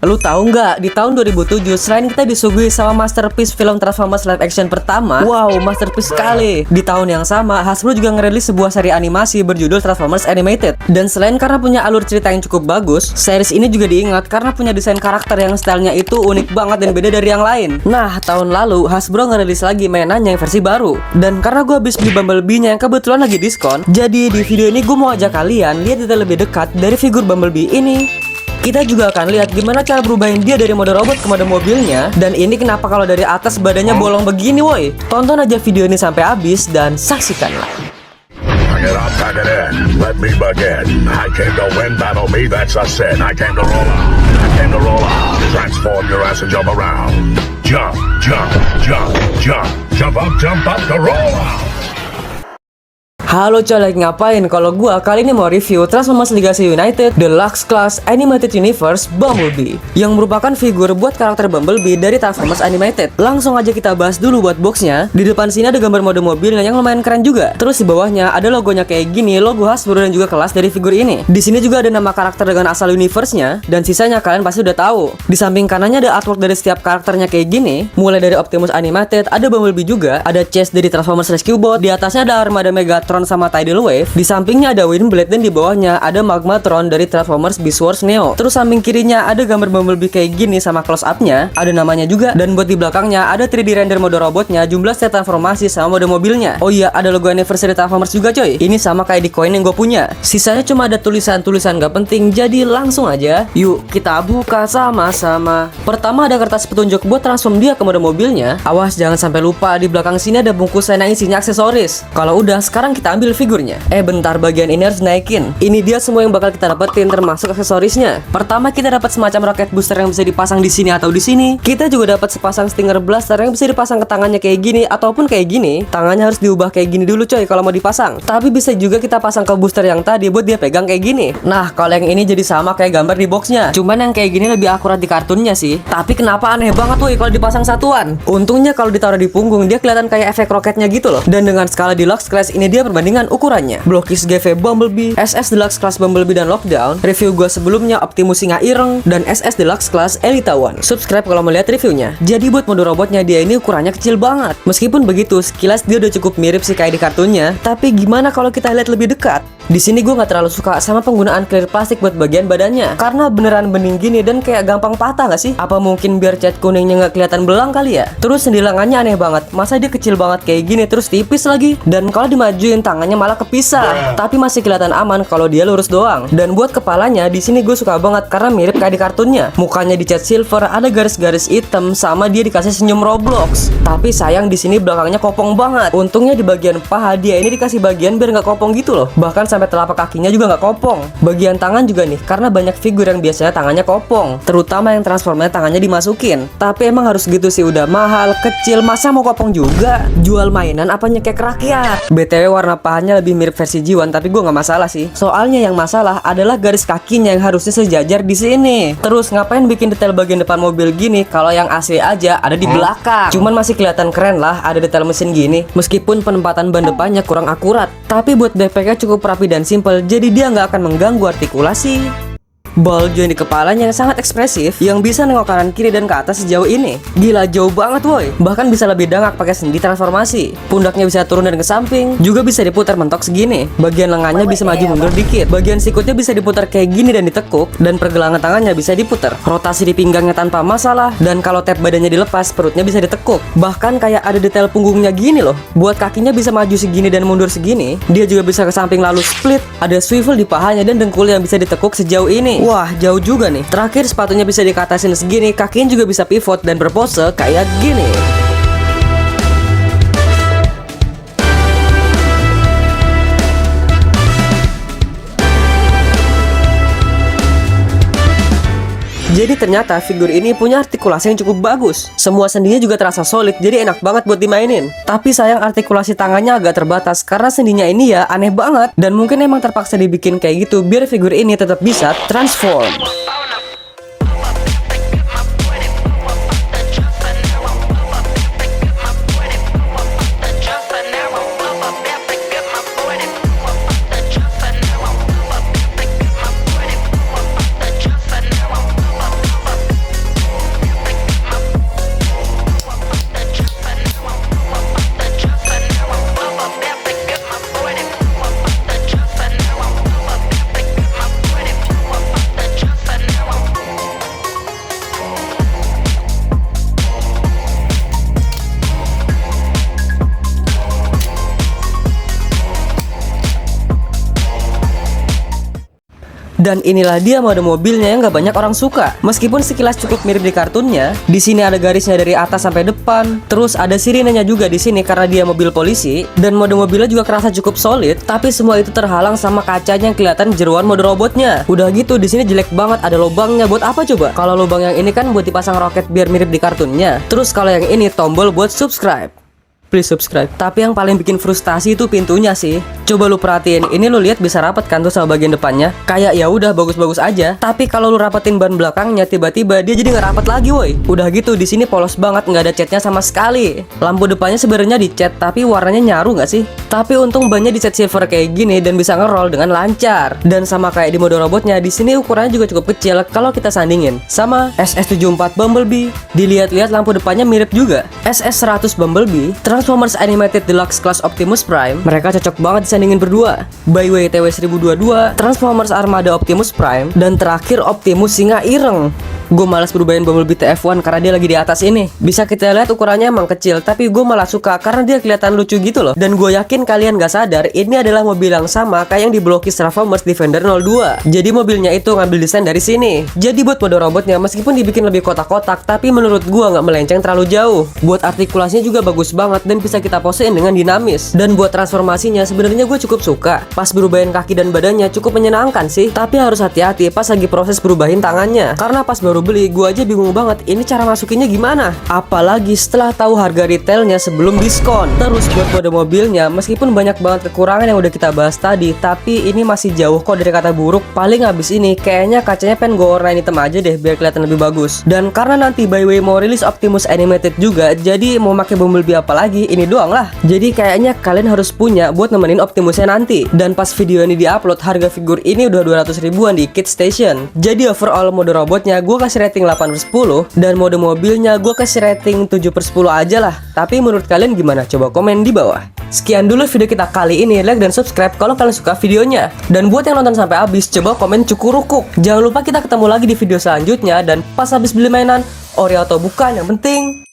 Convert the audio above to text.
Lu tahu nggak, di tahun 2007 selain kita disuguhi sama masterpiece film Transformers live action pertama, wow, masterpiece sekali. Di tahun yang sama, Hasbro juga ngerilis sebuah seri animasi berjudul Transformers Animated. Dan selain karena punya alur cerita yang cukup bagus, series ini juga diingat karena punya desain karakter yang stylenya itu unik banget dan beda dari yang lain. Nah, tahun lalu Hasbro ngerilis lagi mainannya yang versi baru. Dan karena gue habis beli Bumblebee-nya yang kebetulan lagi diskon, jadi di video ini gue mau ajak kalian lihat detail lebih dekat dari figur Bumblebee ini. Kita juga akan lihat gimana cara berubahin dia dari mode robot ke mode mobilnya. Dan ini kenapa kalau dari atas badannya bolong begini woi. Tonton aja video ini sampai habis dan saksikanlah. Pack it up, pack it in. Let me begin. I came to win, battle me, that's a sin. I came to roll out. I came to roll out. Transform your ass and jump around. Jump, jump, jump, jump. Jump up to roll out. Halo coy, lagi ngapain? Kalau gua kali ini mau review Transformers Legacy United Deluxe Class Animated Universe Bumblebee, yang merupakan figur buat karakter Bumblebee dari Transformers Animated. Langsung aja kita bahas dulu buat boxnya. Di depan sini ada gambar mode mobilnya yang lumayan keren juga. Terus di bawahnya ada logonya kayak gini, logo Hasbro dan juga kelas dari figur ini. Di sini juga ada nama karakter dengan asal universe-nya, dan sisanya kalian pasti udah tahu. Di samping kanannya ada artwork dari setiap karakternya kayak gini, mulai dari Optimus Animated, ada Bumblebee juga, ada Chase dari Transformers Rescue Bot, di atasnya ada armada Megatron sama Tidal Wave, di sampingnya ada Windblade, dan di bawahnya ada Magmatron dari Transformers Beast Wars Neo. Terus samping kirinya ada gambar Bumblebee kayak gini sama close up-nya, ada namanya juga, dan buat di belakangnya ada 3D render mode robotnya, jumlah set transformasi sama mode mobilnya. Oh iya, ada logo anniversary Transformers juga coy. Ini sama kayak di koin yang gue punya. Sisanya cuma ada tulisan-tulisan gak penting, jadi langsung aja yuk kita buka sama-sama. Pertama ada kertas petunjuk buat transform dia ke mode mobilnya. Awas jangan sampai lupa, di belakang sini ada bungkusan yang isinya aksesoris. Kalau udah, sekarang kita ambil figurnya. Bentar, bagian ini harus naikin. Ini dia semua yang bakal kita dapetin termasuk aksesorisnya. Pertama kita dapat semacam roket booster yang bisa dipasang di sini atau di sini. Kita juga dapat sepasang Stinger Blaster yang bisa dipasang ke tangannya kayak gini ataupun kayak gini. Tangannya harus diubah kayak gini dulu coy kalau mau dipasang. Tapi bisa juga kita pasang ke booster yang tadi buat dia pegang kayak gini. Nah, kalau yang ini jadi sama kayak gambar di boxnya. Cuman yang kayak gini lebih akurat di kartunnya sih. Tapi kenapa aneh banget woi kalau dipasang satuan. Untungnya kalau ditaruh di punggung dia kelihatan kayak efek roketnya gitu loh. Dan dengan skala Deluxe Class ini dia perbandingan ukurannya. Blokis GV Bumblebee, SS Deluxe Class Bumblebee dan Lockdown. Review gue sebelumnya Optimus Singa Ireng dan SS Deluxe Class Elita One. Subscribe kalau mau lihat reviewnya. Jadi buat mode robotnya dia ini ukurannya kecil banget. Meskipun begitu, sekilas dia udah cukup mirip sih kayak di kartunnya. Tapi gimana kalau kita lihat lebih dekat? Di sini gue nggak terlalu suka sama penggunaan clear plastik buat bagian badannya, karena beneran bening gini dan kayak gampang patah nggak sih? Apa mungkin biar cat kuningnya nggak kelihatan belang kali ya? Terus sendilangannya aneh banget. Masa dia kecil banget kayak gini terus tipis lagi? Dan kalau dimajuin tangannya malah kepisah. Tapi masih kelihatan aman kalau dia lurus doang. Dan buat kepalanya di sini gue suka banget karena mirip kayak di kartunnya. Mukanya dicat silver, ada garis-garis hitam, sama dia dikasih senyum Roblox. Tapi sayang di sini belakangnya kopong banget. Untungnya di bagian paha dia ini dikasih bagian biar nggak kopong gitu loh. Bahkan sampai telapak kakinya juga nggak kopong. Bagian tangan juga nih, karena banyak figur yang biasanya tangannya kopong, terutama yang transformnya tangannya dimasukin. Tapi emang harus gitu sih, udah mahal, kecil, masa mau kopong juga? Jual mainan apa nyekek rakyat? BTW warna pahanya lebih mirip versi G1, tapi gue nggak masalah sih. Soalnya yang masalah adalah garis kakinya yang harusnya sejajar di sini. Terus ngapain bikin detail bagian depan mobil gini kalau yang asli aja ada di belakang? Cuman masih kelihatan keren lah ada detail mesin gini. Meskipun penempatan ban depannya kurang akurat, tapi buat backpacknya cukup rapi dan simple, jadi dia nggak akan mengganggu artikulasi. Ball joint di kepalanya yang sangat ekspresif, yang bisa nengok kanan kiri dan ke atas sejauh ini. Gila, jauh banget woi. Bahkan bisa lebih dangak pakai sendi transformasi. Pundaknya bisa turun dan ke samping, juga bisa diputar mentok segini. Bagian lengannya bisa maju mundur dikit. Bagian sikutnya bisa diputar kayak gini dan ditekuk, dan pergelangan tangannya bisa diputar. Rotasi di pinggangnya tanpa masalah, dan kalau tap badannya dilepas, perutnya bisa ditekuk. Bahkan kayak ada detail punggungnya gini loh. Buat kakinya bisa maju segini dan mundur segini. Dia juga bisa ke samping lalu split. Ada swivel di pahanya dan dengkul yang bisa ditekuk sejauh ini. Wah, jauh juga nih. Terakhir sepatunya bisa dikatasin segini, kakinya juga bisa pivot dan berpose kayak gini. Jadi ternyata figur ini punya artikulasi yang cukup bagus. Semua sendinya juga terasa solid, jadi enak banget buat dimainin. Tapi sayang artikulasi tangannya agak terbatas karena sendinya ini ya aneh banget. Dan mungkin emang terpaksa dibikin kayak gitu biar figur ini tetap bisa transform. Dan inilah dia mode mobilnya yang gak banyak orang suka. Meskipun sekilas cukup mirip di kartunnya, di sini ada garisnya dari atas sampai depan. Terus ada sirinenya juga di sini karena dia mobil polisi. Dan mode mobilnya juga kerasa cukup solid, tapi semua itu terhalang sama kacanya yang kelihatan jeruan mode robotnya. Udah gitu di sini jelek banget, ada lubangnya. Buat apa coba? Kalau lubang yang ini kan buat dipasang roket biar mirip di kartunnya. Terus kalau yang ini tombol buat subscribe. Please subscribe. Tapi yang paling bikin frustasi itu pintunya sih. Coba lu perhatiin, ini lu lihat bisa rapat kan tuh sama bagian depannya. Kayak ya udah bagus-bagus aja. Tapi kalau lu rapetin ban belakangnya, tiba-tiba dia jadi nggak rapat lagi, woi. Udah gitu di sini polos banget, nggak ada catnya sama sekali. Lampu depannya sebenarnya dicat, tapi warnanya nyaru nggak sih? Tapi untung bannya dicat silver kayak gini dan bisa ngeroll dengan lancar. Dan sama kayak di mode robotnya, di sini ukurannya juga cukup kecil kalau kita sandingin sama SS74 Bumblebee. Dilihat-lihat lampu depannya mirip juga. SS100 Bumblebee, Transformers Animated Deluxe Class Optimus Prime, mereka cocok banget disandingin berdua. By way TW 1022, Transformers Armada Optimus Prime, dan terakhir Optimus Singa Ireng. Gue malas berubahin Bumblebee TF1 karena dia lagi di atas ini. Bisa kita lihat ukurannya emang kecil, tapi gue malah suka karena dia kelihatan lucu gitu loh. Dan gue yakin kalian gak sadar, ini adalah mobil yang sama kayak yang di blokis Transformers Defender 02. Jadi mobilnya itu ngambil desain dari sini. Jadi buat mode robotnya, meskipun dibikin lebih kotak-kotak, tapi menurut gue gak melenceng terlalu jauh. Buat artikulasinya juga bagus banget dan bisa kita posein dengan dinamis. Dan buat transformasinya sebenarnya gue cukup suka. Pas berubahin kaki dan badannya cukup menyenangkan sih. Tapi harus hati-hati pas lagi proses berubahin tangannya. Karena pas baru beli, gue aja bingung banget ini cara masukinnya gimana. Apalagi setelah tahu harga retailnya sebelum diskon. Terus buat mode mobilnya, meskipun banyak banget kekurangan yang udah kita bahas tadi, tapi ini masih jauh kok dari kata buruk. Paling habis ini kayaknya kacanya pengen gue warnain hitam aja deh biar kelihatan lebih bagus. Dan karena nanti by way mau rilis Optimus Animated juga, jadi mau pakai Bumblebee apa lagi, ini doang lah. Jadi kayaknya kalian harus punya buat nemenin Optimusnya nanti. Dan pas video ini diupload, harga figur ini udah 200 ribuan di Kit Station. Jadi overall mode robotnya gue kasih rating 8/10, dan mode mobilnya gue kasih rating 7/10 aja lah. Tapi menurut kalian gimana? Coba komen di bawah. Sekian dulu video kita kali ini, like dan subscribe kalau kalian suka videonya. Dan buat yang nonton sampai habis, coba komen cukurukuk. Jangan lupa kita ketemu lagi di video selanjutnya, dan pas habis beli mainan, ori atau bukan, yang penting